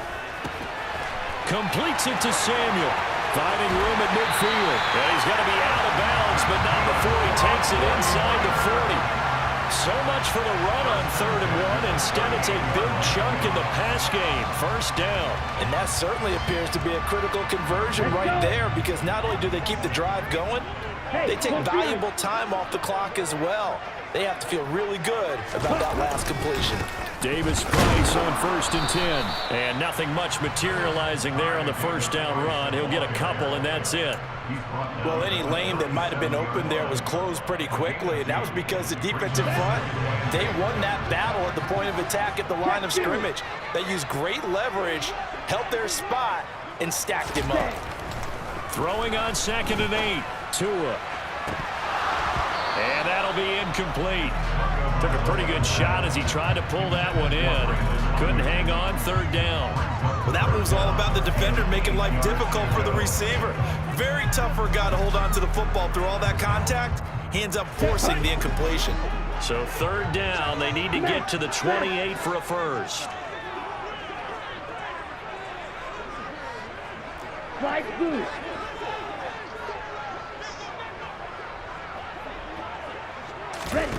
Completes it to Samuel. Finding room at midfield. And he's going to be out of bounds, but not before he takes it inside the 40. So much for the run on 3rd and 1. Instead, it's a big chunk in the pass game. 1st down. And that certainly appears to be a critical conversion right there, because not only do they keep the drive going, they take valuable time off the clock as well. They have to feel really good about that last completion. Davis Price on 1st and 10. And nothing much materializing there on the 1st down run. He'll get a couple, and that's it. Well, any lane that might have been open there was closed pretty quickly, and that was because the defensive front, they won that battle at the point of attack at the line of scrimmage. They used great leverage, held their spot, and stacked him up. Throwing on 2nd and 8. Tua. And that'll be incomplete. Took a pretty good shot as he tried to pull that one in. Couldn't hang on, third down. Well, that move's all about the defender making life difficult for the receiver. Very tough for a guy to hold on to the football through all that contact. He ends up forcing the incompletion. So third down, they need to get to the 28 for a first. Flag loose. Ready.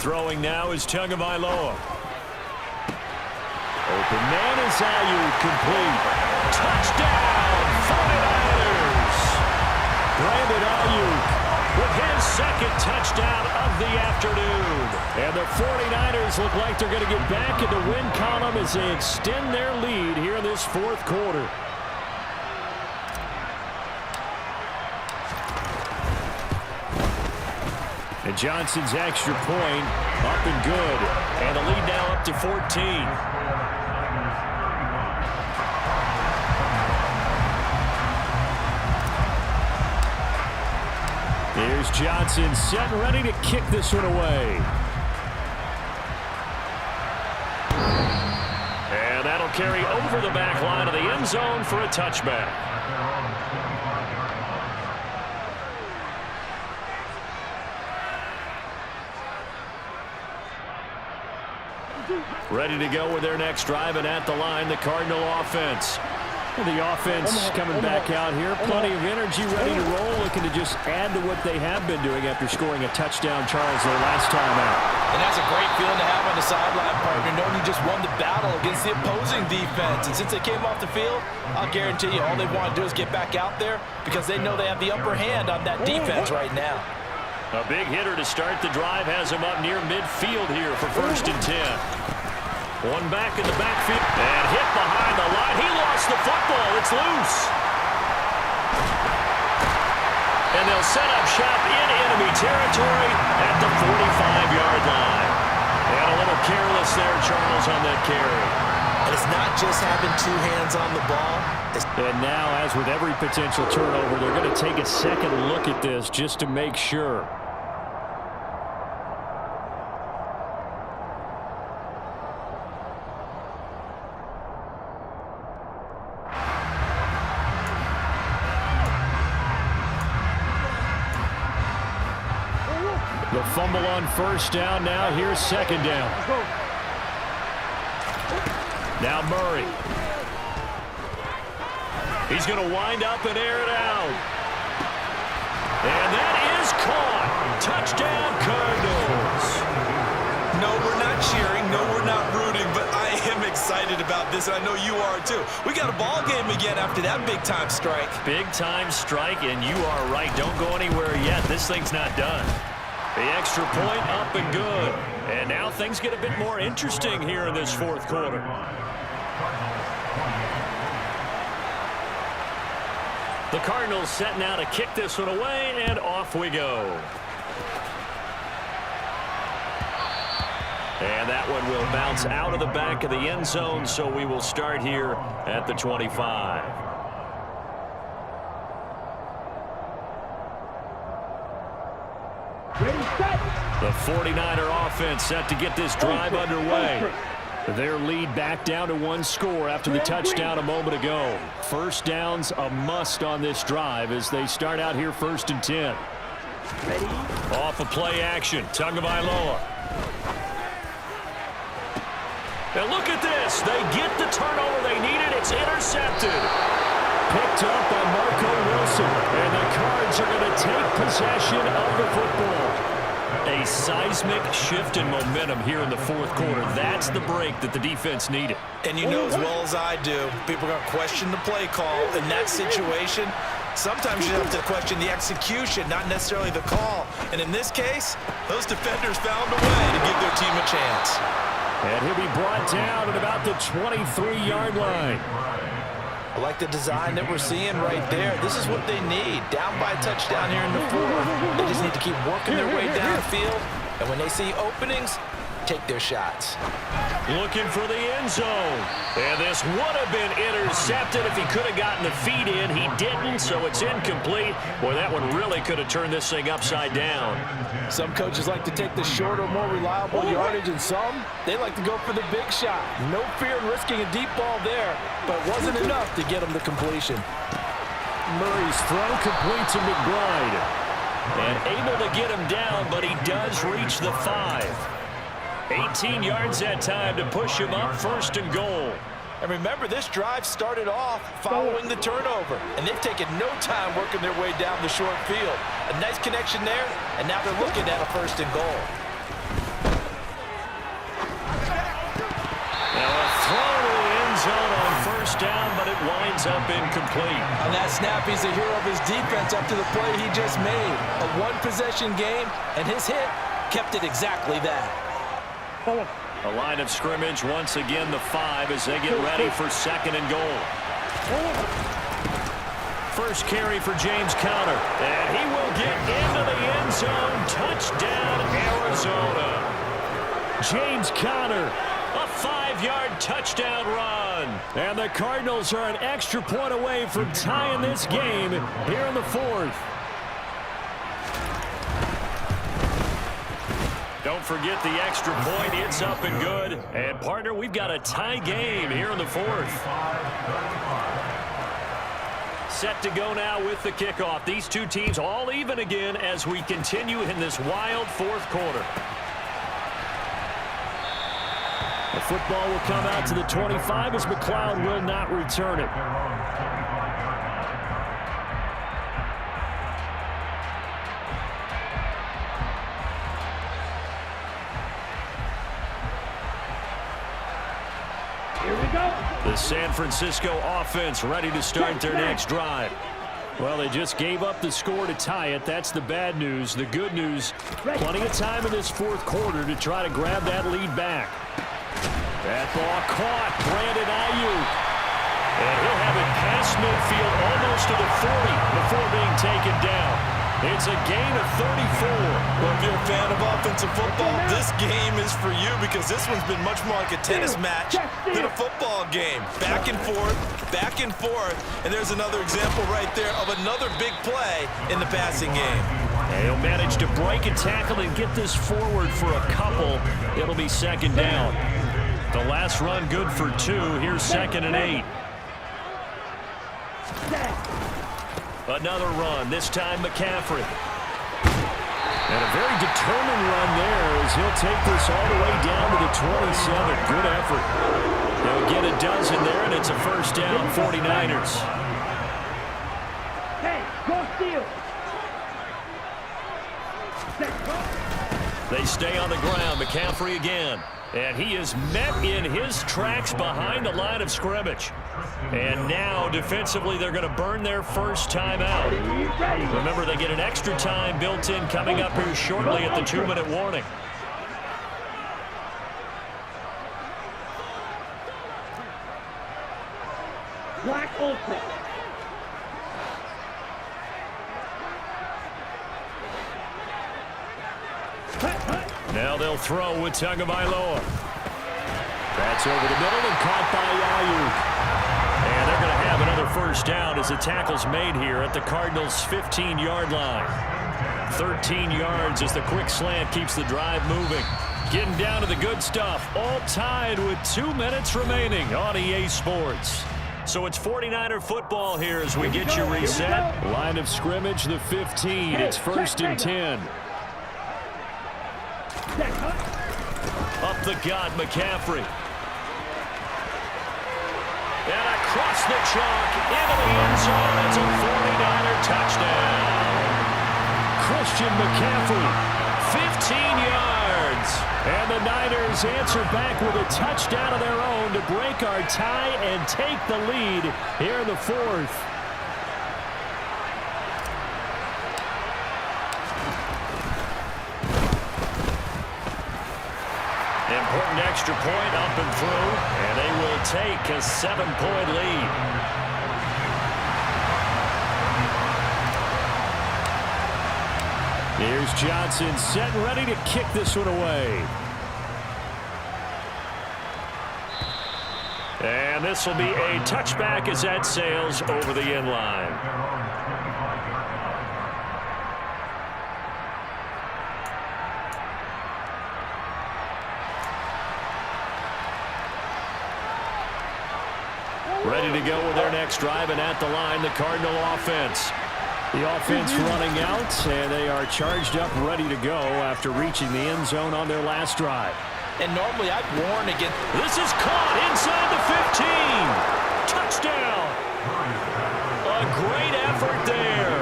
Throwing now is Tagovailoa. Open man is Ayuk, complete. Touchdown, 49ers. Brandon Ayuk with his second touchdown of the afternoon. And the 49ers look like they're going to get back in the win column as they extend their lead here in this fourth quarter. And Johnson's extra point up and good. And the lead now up to 14. Here's Johnson set and ready to kick this one away. And that'll carry over the back line of the end zone for a touchback. Ready to go with their next drive, and at the line, the Cardinal offense. The offense coming back out here. Plenty of energy, ready to roll, looking to just add to what they have been doing after scoring a touchdown, Charles, their last time out. And that's a great feeling to have on the sideline, partner, knowing you just won the battle against the opposing defense. And since they came off the field, I'll guarantee you all they want to do is get back out there because they know they have the upper hand on that defense right now. A big hitter to start the drive has him up near midfield here for 1st and 10. One back in the backfield and hit behind the line. He lost the football. It's loose. And they'll set up shop in enemy territory at the 45-yard line. And a little careless there, Charles, on that carry. And it's not just having two hands on the ball. And now, as with every potential turnover, they're going to take a second look at this just to make sure. The fumble on 1st down. Now here's 2nd down. Now Murray. He's going to wind up and air it out. And that is caught. Touchdown, Cardinals. No, we're not cheering. No, we're not rooting. But I am excited about this, and I know you are too. We got a ball game again after that big-time strike. Big-time strike, and you are right. Don't go anywhere yet. This thing's not done. The extra point up and good. And now things get a bit more interesting here in this fourth quarter. The Cardinals set now to kick this one away, and off we go. And that one will bounce out of the back of the end zone, so we will start here at the 25. The 49er offense set to get this drive underway. Their lead back down to 1 score after the touchdown a moment ago. 1st down's a must on this drive as they start out here 1st and 10. Ready? Off of play action, Tagovailoa. Now look at this. They get the turnover they needed. It's intercepted. Picked up by Marco Wilson. And the Cards are going to take possession of the football. A seismic shift in momentum here in the fourth quarter. That's the break that the defense needed. And you know as well as I do, people are going to question the play call in that situation. Sometimes you have to question the execution, not necessarily the call. And in this case, those defenders found a way to give their team a chance. And he'll be brought down at about the 23-yard line. I like the design that we're seeing right there. This is what they need. Down by a touchdown here in the fourth. They just need to keep working their way downfield. And when they see openings, take their shots. Looking for the end zone. And this would have been intercepted if he could have gotten the feet in. He didn't, so it's incomplete. Boy, that one really could have turned this thing upside down. Some coaches like to take the shorter, more reliable yardage, and some, they like to go for the big shot. No fear in risking a deep ball there, but it wasn't enough to get him the completion. Murray's throw complete to McBride. And able to get him down, but he does reach the 5. 18 yards that time to push him up, 1st and goal. And remember, this drive started off following the turnover, and they've taken no time working their way down the short field. A nice connection there, and now they're looking at a 1st and goal. Now a throw to the end zone on 1st down, but it winds up incomplete. On that snap, he's the hero of his defense up to the play he just made. A one-possession game, and his hit kept it exactly that. A line of scrimmage, once again the 5 as they get ready for 2nd and goal. First carry for James Conner, and he will get into the end zone. Touchdown, Arizona. James Conner, a 5-yard touchdown run. And the Cardinals are an extra point away from tying this game here in the 4th. Don't forget the extra point. It's up and good. And, partner, we've got a tie game here in the 4th. Set to go now with the kickoff. These two teams all even again as we continue in this wild 4th quarter. The football will come out to the 25 as McLeod will not return it. The San Francisco offense ready to start their next drive. Well, they just gave up the score to tie it. That's the bad news. The good news, plenty of time in this 4th quarter to try to grab that lead back. That ball caught. Brandon Ayuk. And he'll have it past midfield almost to the 40 before being taken down. It's a gain of 34. Well, if you're a fan of offensive football, this game is for you because this one's been much more like a tennis match than a football game. Back and forth, and there's another example right there of another big play in the passing game. And he'll manage to break a tackle and get this forward for a couple. It'll be 2nd down. The last run good for 2. Here's 2nd and 8. Another run, this time McCaffrey. And a very determined run there as he'll take this all the way down to the 27. Good effort. They'll get a dozen there, and it's a 1st down, 49ers. Hey, go steal. They stay on the ground. McCaffrey again. And he is met in his tracks behind the line of scrimmage. And now, defensively, they're going to burn their first time out. Remember, they get an extra time built in coming up here shortly at the 2-minute warning. Black open. Now they'll throw with Tagovailoa. That's over the middle and caught by Ayuk. And they're going to have another 1st down as the tackle's made here at the Cardinals' 15-yard line. 13 yards as the quick slant keeps the drive moving. Getting down to the good stuff. All tied with 2 minutes remaining on EA Sports. So it's 49er football here as we get you reset. Line of scrimmage, the 15. It's 1st and 10. Up the gut, McCaffrey. And across the chalk, into the end zone. It's a 49er touchdown. Christian McCaffrey, 15 yards. And the Niners answer back with a touchdown of their own to break our tie and take the lead here in the 4th. Important extra point up and through, and they will take a 7-point lead. Here's Johnson set and ready to kick this one away. And this will be a touchback as that sails over the end line. Ready to go with their next drive, and at the line, the Cardinal offense. The offense running out, and they are charged up, ready to go after reaching the end zone on their last drive. And normally I'd warn against. This is caught inside the 15. Touchdown. A great effort there.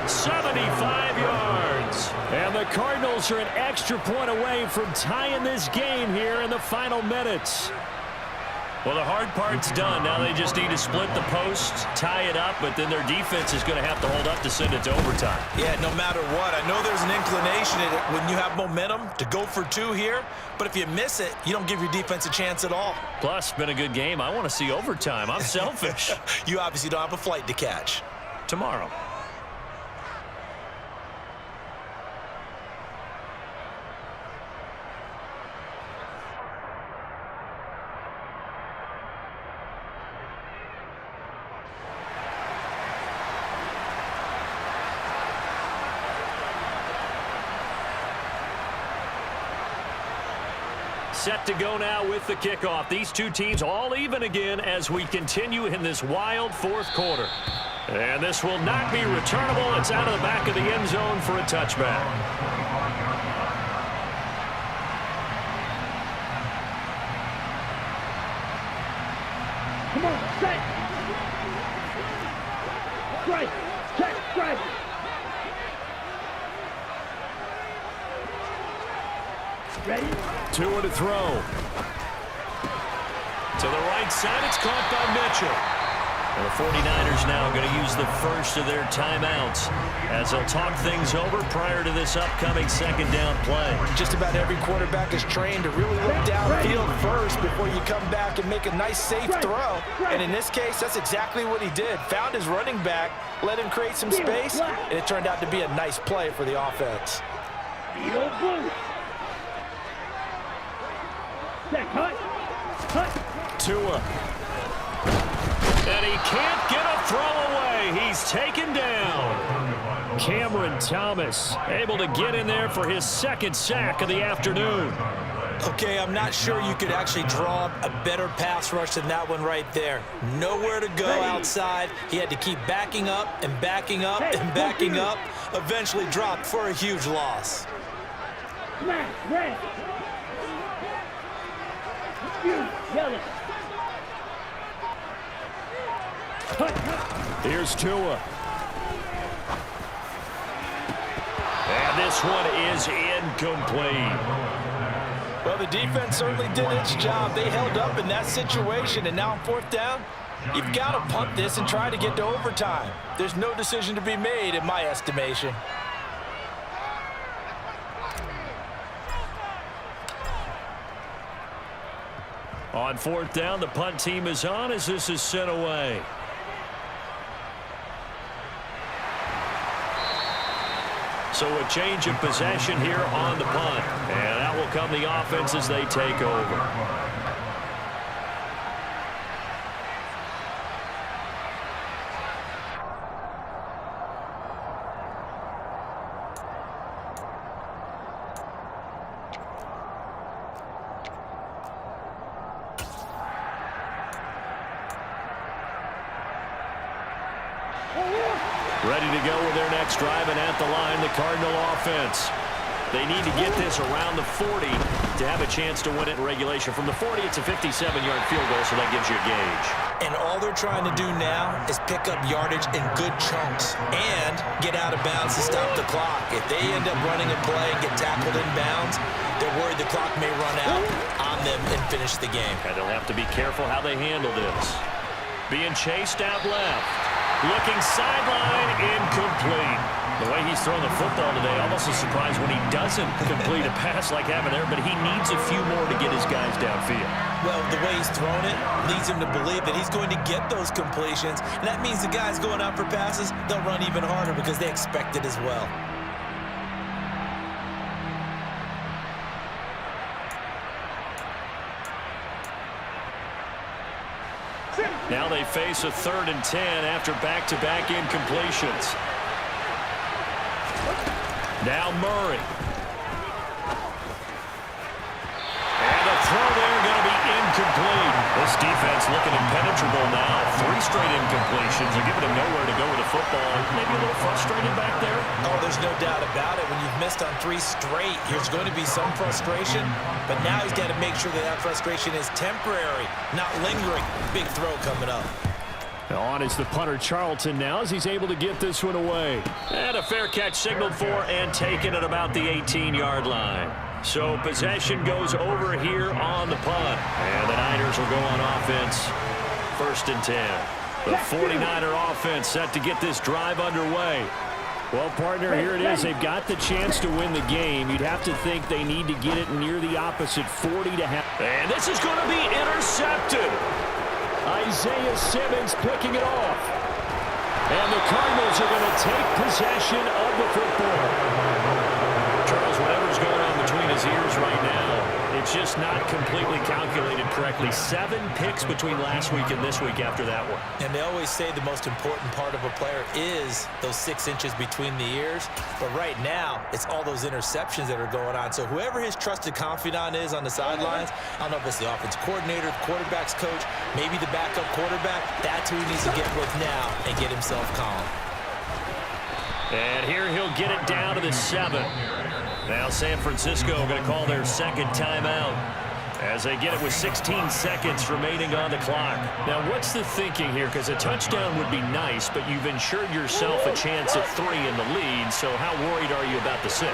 75 yards. And the Cardinals are an extra point away from tying this game here in the final minutes. Well, the hard part's done. Now they just need to split the posts, tie it up, but then their defense is going to have to hold up to send it to overtime. Yeah, no matter what. I know there's an inclination in it when you have momentum to go for two here, but if you miss it, you don't give your defense a chance at all. Plus, been a good game. I want to see overtime. I'm selfish. You obviously don't have a flight to catch. Tomorrow. Set to go now with the kickoff. These two teams all even again as we continue in this wild fourth quarter. And this will not be returnable. It's out of the back of the end zone for a touchback. Come on, set. Strike. Check, strike. Ready? Tua to throw. To the right side, it's caught by Mitchell. And the 49ers now going to use the first of their timeouts as they'll talk things over prior to this upcoming second down play. Just about every quarterback is trained to really look downfield first before you come back and make a nice, safe throw. And in this case, that's exactly what he did. Found his running back, let him create some space, and it turned out to be a nice play for the offense. Field blue. Set, cut. Tua. And he can't get a throw away. He's taken down. Cameron Thomas able to get in there for his second sack of the afternoon. Okay, I'm not sure you could actually draw a better pass rush than that one right there. Nowhere to go outside. He had to keep backing up and backing up and backing up. Eventually dropped for a huge loss. Smash, red. Yellow. Here's Tua. And this one is incomplete. Well, the defense certainly did its job. They held up in that situation, and now on fourth down, you've got to punt this and try to get to overtime. There's no decision to be made in my estimation. On fourth down, the punt team is on as this is sent away. So a change of possession here on the punt. And that will come the offense as they take over. Ready to go with their next drive, and at the line, the Cardinal offense. They need to get this around the 40 to have a chance to win it in regulation. From the 40, it's a 57-yard field goal, so that gives you a gauge. And all they're trying to do now is pick up yardage in good chunks and get out of bounds to stop the clock. If they end up running a play and get tackled in bounds, they're worried the clock may run out on them and finish the game. And they'll have to be careful how they handle this. Being chased out left. Looking sideline, incomplete. The way he's throwing the football today, almost a surprise when he doesn't complete a pass like having there, but he needs a few more to get his guys downfield. Well, the way he's thrown it leads him to believe that he's going to get those completions. And that means the guys going out for passes, they'll run even harder because they expect it as well. Now they face a 3rd and 10 after back-to-back incompletions. Now Murray. And the throw there going to be incomplete. This defense looking impenetrable now. 3 straight incompletions. They're giving him nowhere to go with the football. Maybe a little frustrated back there. Oh, there's no doubt about it. When you've missed on 3 straight, there's going to be some frustration. But now he's got to make sure that that frustration is temporary, not lingering. Big throw coming up. On is the punter Charlton now as he's able to get this one away. And a fair catch signaled for and taken at about the 18-yard line. So possession goes over here on the punt. And the Niners will go on offense. 1st and 10. The 49er offense set to get this drive underway. Well, partner, here it is. They've got the chance to win the game. You'd have to think they need to get it near the opposite 40 to half. And this is going to be intercepted. Isaiah Simmons picking it off. And the Cardinals are going to take possession of the football. Charles, whatever's going on between his ears right now, it's just not completely calculated correctly. 7 picks between last week and this week after that one. And they always say the most important part of a player is those 6 inches between the ears. But right now, it's all those interceptions that are going on. So whoever his trusted confidant is on the sidelines, I don't know if it's the offense coordinator, the quarterback's coach, maybe the backup quarterback, that's who he needs to get with now and get himself calm. And here he'll get it down to the 7. Now San Francisco going to call their 2nd timeout as they get it with 16 seconds remaining on the clock. Now, what's the thinking here? Because a touchdown would be nice, but you've ensured yourself a chance at 3 in the lead, so how worried are you about the 6?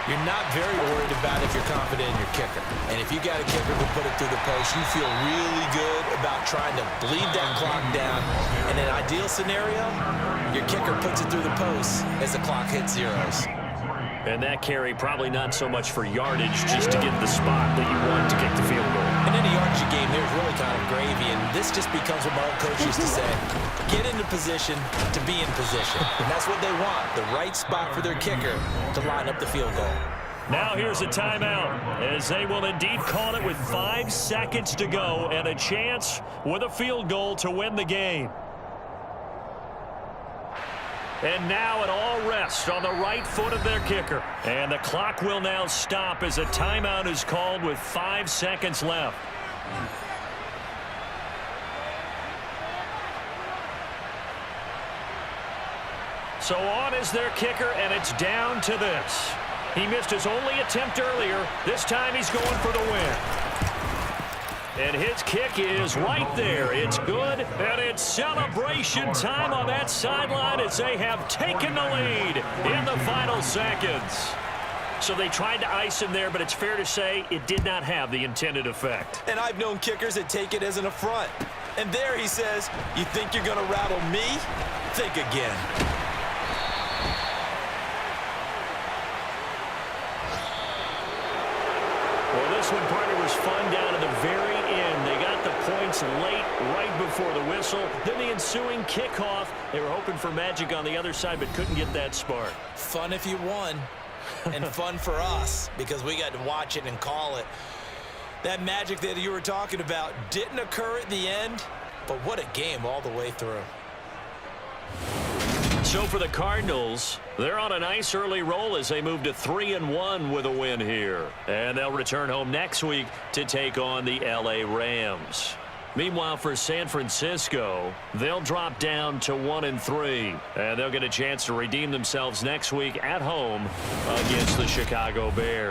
You're not very worried about if you're confident in your kicker. And if you got a kicker who put it through the post, you feel really good about trying to bleed that clock down. In an ideal scenario, your kicker puts it through the post as the clock hits zeros. And that carry probably not so much for yardage, just to get the spot that you want to kick the field goal. In any yardage game, there's really kind of gravy, and this just becomes what my old coach used to say, get into position to be in position. And that's what they want, the right spot for their kicker to line up the field goal. Now here's a timeout, as they will indeed call it with 5 seconds to go and a chance with a field goal to win the game. And now it all rests on the right foot of their kicker. And the clock will now stop as a timeout is called with 5 seconds left. So on is their kicker, and it's down to this. He missed his only attempt earlier. This time he's going for the win. And his kick is right there. It's good, and it's celebration time on that sideline as they have taken the lead in the final seconds. So they tried to ice him there, but it's fair to say it did not have the intended effect. And I've known kickers that take it as an affront. And there he says, you think you're going to rattle me? Think again. Well, this one, partner, was fun down to the very end. They got the points late, right before the whistle. Then the ensuing kickoff. They were hoping for magic on the other side, but couldn't get that spark. Fun if you won, and fun for us, because we got to watch it and call it. That magic that you were talking about didn't occur at the end, but what a game all the way through. So for the Cardinals, they're on a nice early roll as they move to 3-1 with a win here. And they'll return home next week to take on the LA Rams. Meanwhile, for San Francisco, they'll drop down to 1-3. And they'll get a chance to redeem themselves next week at home against the Chicago Bears.